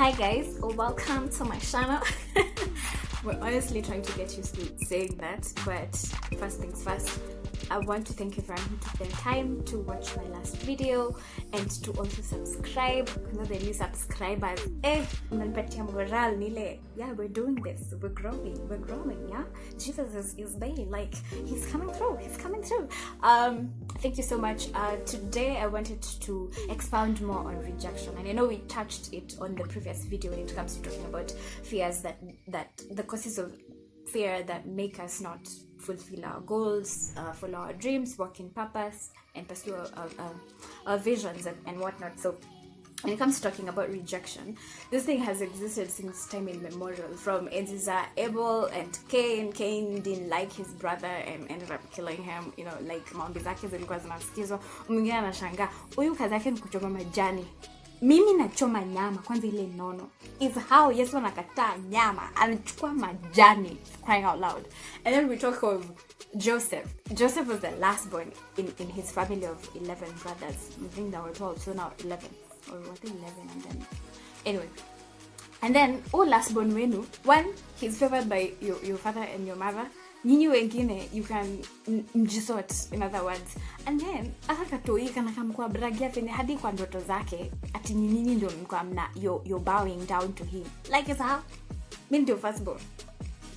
Hi guys, welcome to my channel. We're honestly trying to get used to saying that, but first things first, I want to thank everyone who took their time to watch my last video and to also subscribe. Kuna the new subscribers, mnanipatia morale nile. Yeah, we're doing this. We're growing. Yeah. Jesus is there. Like he's coming through. Thank you so much. Today I wanted to expound more on rejection, and I know we touched it on the previous video when it comes to talking about fears that the causes of fear that make us not fulfill our goals, follow our dreams, work in purpose, and pursue our visions and whatnot. So when it comes to talking about rejection, this thing has existed since time immemorial. From Abel and Cain. Cain didn't like his brother and ended up killing him. You know, like maombi zake zilikuwa zinasikizwa. Mwingine anashangaa, huyu kazi yake ni kuchoma majani. Mimi nachoma nyama kwanza ile nono. Is how Yesu anakataa nyama, anachukua majani, crying out loud. And then we talk of Joseph. Joseph was the last born in his family of 11 brothers. I think there were 12, so now 11. Or I think 11 and then... Anyway. And then, last born wenu, one, he's favored by your father and your mother. Nyinyi wengine, you can mjisort, in other words. And then, aka katoi kana kamkuwa bragia tene hadi kwa ndoto zake, ati nyinyi ndio mkuwa mna, you're bowing down to him. Like it's how? Mimi ndio firstborn.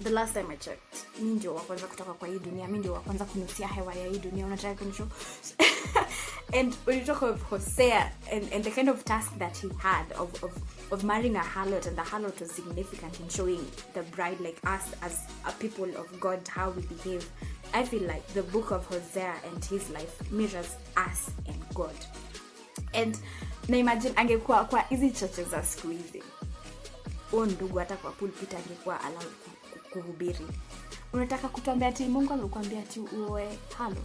The last time I checked, mimi ndio wa kwanza kutoka kwa hii dunia, mimi ndio wa kwanza kunusia hewa ya hii dunia, unataka kunishow? And when you talk of Hosea and the kind of task that he had of marrying a harlot, and the harlot was significant in showing the bride, like us as a people of God, how we behave. I feel like the book of Hosea and his life mirrors us and God. And na imagine angekuwa kwa hizi churches za siku hizi, ndugu hata kwa pulpit angekuwa allowed kuhubiri. Unataka kutuambia ati Mungu amekwambia ati uwe harlot?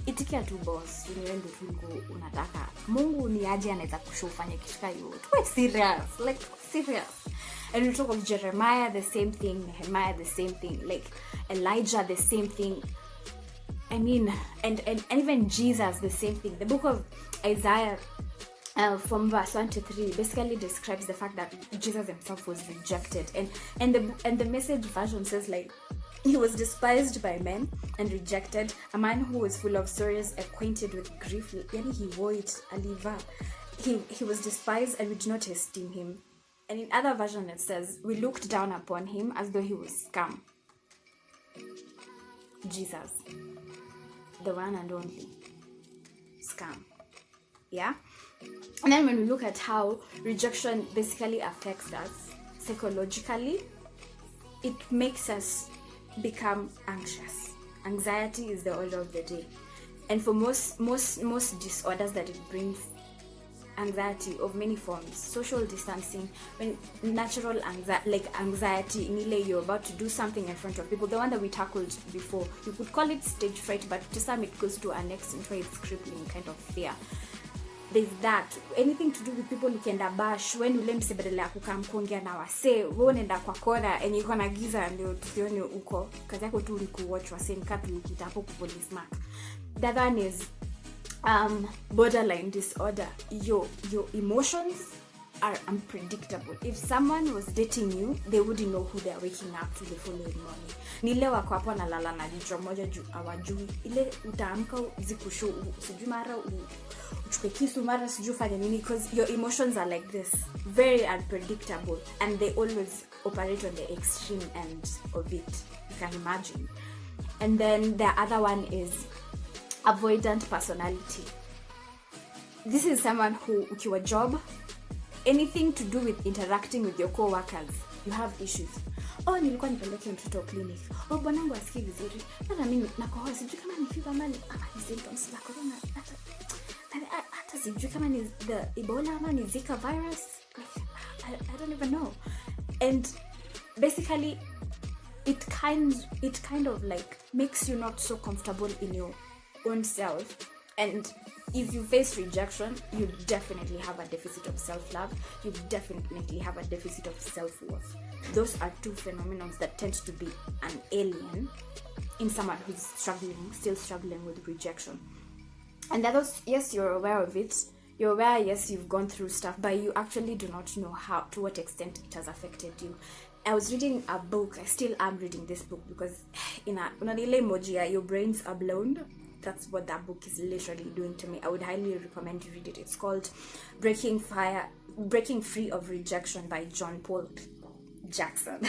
Itikia tu boss, niende tu unataka. Mungu ni aje anaweza kushufanya kitu kama hiyo. Tuwe serious, like serious. And we talk of Jeremiah, the same thing, Nehemiah, the same thing, like Elijah, the same thing. I mean, and even Jesus, the same thing. The book of Isaiah, from verse 1 to 3, basically describes the fact that Jesus himself was rejected, and the Message version says like, he was despised by men and rejected, a man who was full of sorrows, acquainted with grief. Yani he void aliva. He was despised and we did not esteem him. And in other version it says, we looked down upon him as though he was scum. Jesus, the one and only scum. Yeah? And then when we look at how rejection basically affects us psychologically, it makes us become anxious. Anxiety is the order of the day, and for most disorders that it brings, anxiety of many forms, social distancing, when natural anxiety, nile you're about to do something in front of people, the one that we tackled before, you could call it stage fright, but to some it goes to an extent where it's crippling kind of fear. There's that. Anything to do with people ukienda bash, when ule msebadala ya kukaa mkuongea na wase, wewe unaenda kwa kona and yuko na giza ndio tusione uko. Kazi yako tu ni kuwatch wase mkapi ukita hapo police mark. The other one is borderline disorder. Your emotions are unpredictable. If someone was dating you, they wouldn't know who they are waking up to the following morning. Nile wako hapo na lala na jicho moja hawajui. Ile utaamka zikusho sijui mara uchukue kisu mara sijui fanya nini, because your emotions are like this, very unpredictable, and they always operate on the extreme end of it. You can imagine. And then the other one is avoidant personality. This is someone who ukiwa job, anything to do with interacting with your co-workers, you have issues. Nilikuwa nipeleke mtoto clinic. Bwanangu asikii vizuri. Hata mimi nakohoa sijui kama ni fever mali ama ni symptoms la corona. Hata sijui kama ni the Ebola ama ni Zika virus. I don't even know. And basically it kind of like makes you not so comfortable in your own self. And if you face rejection, you definitely have a deficit of self-love. You definitely have a deficit of self-worth. Those are two phenomena that tend to be an alien in someone who's still struggling with rejection. And that was, yes, you're aware of it. You're aware, yes, you've gone through stuff, but you actually do not know to what extent it has affected you. I was reading a book. I still am reading this book because in a emoji, your brains are blown. That's what that book is literally doing to me. I would highly recommend you read it. It's called Breaking Free of Rejection by John Paul Jackson.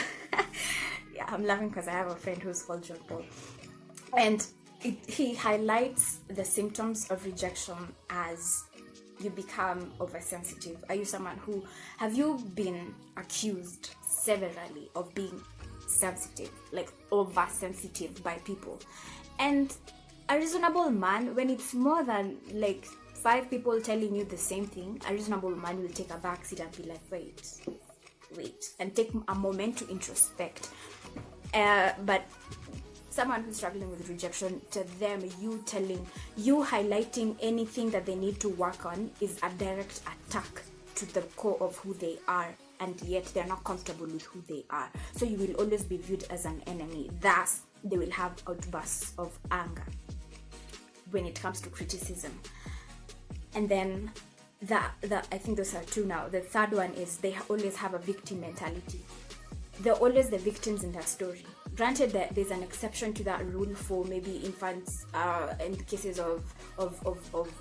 Yeah, I'm laughing because I have a friend who's called John Paul. And he highlights the symptoms of rejection as you become oversensitive. Are you someone have you been accused severally of being sensitive, like oversensitive by people? And a reasonable man, when it's more than like 5 people telling you the same thing, a reasonable man will take a back seat and be like, wait, and take a moment to introspect. But someone who's struggling with rejection, to them, you highlighting anything that they need to work on is a direct attack to the core of who they are, and yet they're not comfortable with who they are. So you will always be viewed as an enemy. Thus, they will have outbursts of anger when it comes to criticism. And then I think those are 2 now. The third one is they always have a victim mentality. They're always the victims in their story. Granted that there's an exception to that rule for maybe infants in cases of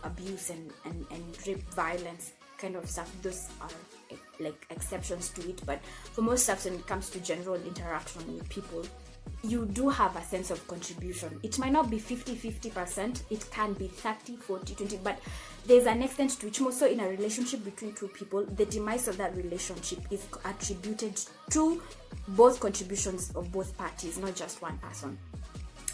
abuse and rape, violence kind of stuff. Those are like exceptions to it, but for most stuff, when it comes to general interaction with people, you do have a sense of contribution. It might not be 50%, it can be 30, 40, 20, but there's an extent to which, more so in a relationship between 2 people, the demise of that relationship is attributed to both contributions of both parties, not just one person.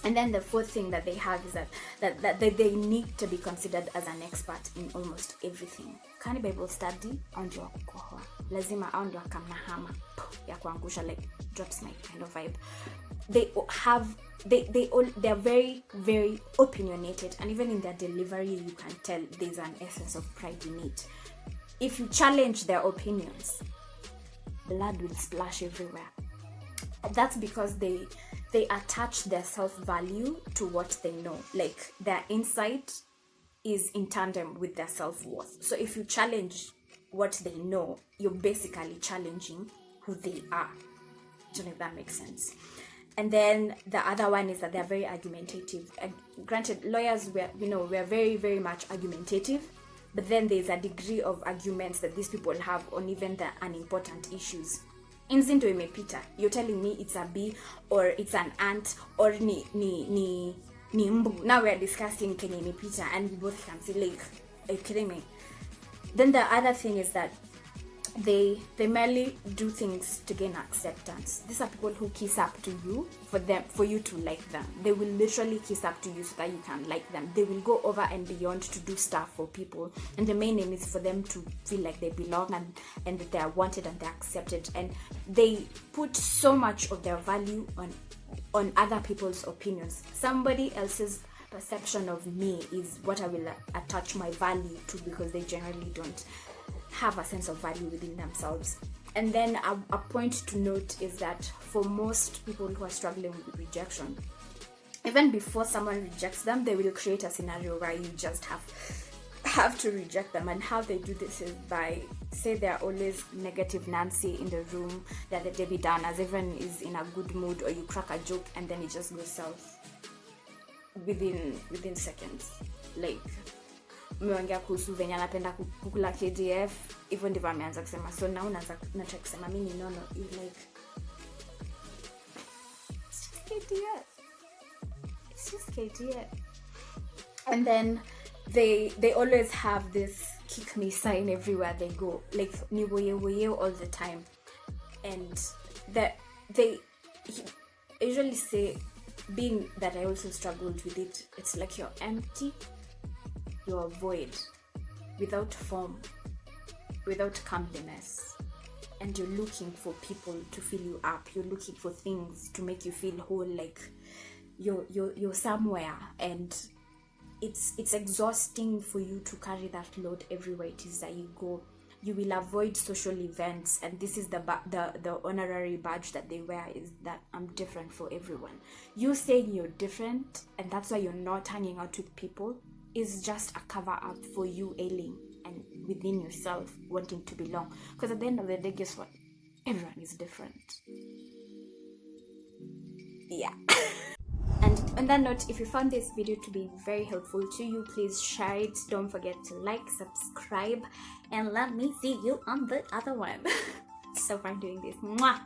And then the 4th thing that they have is that they need to be considered as an expert in almost everything. Kani Bible study on your kohoa, lazima on your kamnahama ya kuangusha, like drops my kind of vibe. They're very, very opinionated, and even in their delivery you can tell there's an essence of pride in it. If you challenge their opinions, blood will splash everywhere. That's because they attach their self-value to what they know. Like, their insight is in tandem with their self-worth. So if you challenge what they know, you're basically challenging who they are. I don't know if that makes sense. And then the other one is that they're very argumentative. Granted, lawyers, we're very, very much argumentative, but then there's a degree of arguments that these people have on even the unimportant issues. Inzindo imepita, you're telling me it's a bee, or it's an ant, or ni mbu. Now we're discussing kenye imepita, and we both can say, like, are you kidding me? Then the other thing is that they merely do things to gain acceptance. These are people who kiss up to you for you to like them. They will literally kiss up to you so that you can like them. They will go over and beyond to do stuff for people, and the main aim is for them to feel like they belong and that they are wanted and they're accepted. And they put so much of their value on other people's opinions. Somebody else's perception of me is what I will attach my value to, because they generally don't have a sense of value within themselves. And then a point to note is that for most people who are struggling with rejection, even before someone rejects them, they will create a scenario where you just have to reject them. And how they do this is by, say, they're always negative Nancy in the room, they're the Debbie Downers, everyone is in a good mood, or you crack a joke and then it just goes south within seconds. Like, umeongea kuhusu venye anapenda kukula KDF, hivyo ndivyo ameanza kusema. So now nataka kusema mimi nono, you like, it's just KDF. It's just KDF. And then they always have this kick me sign everywhere they go, like ni woye all the time. And that I usually say, being that I also struggled with it, it's like you're empty, you're void, without form, without comeliness, and you're looking for people to fill you up. You're looking for things to make you feel whole, like you're somewhere, and it's exhausting for you to carry that load everywhere it is that you go. You will avoid social events, and this is the honorary badge that they wear, is that I'm different for everyone. You saying you're different and that's why you're not hanging out with people is just a cover up for you ailing and within yourself wanting to belong. Because at the end of the day, guess what? Everyone is different. Yeah. And on that note, if you found this video to be very helpful to you, please share it. Don't forget to like, subscribe, and let me see you on the other one. So fun doing this. Mwah!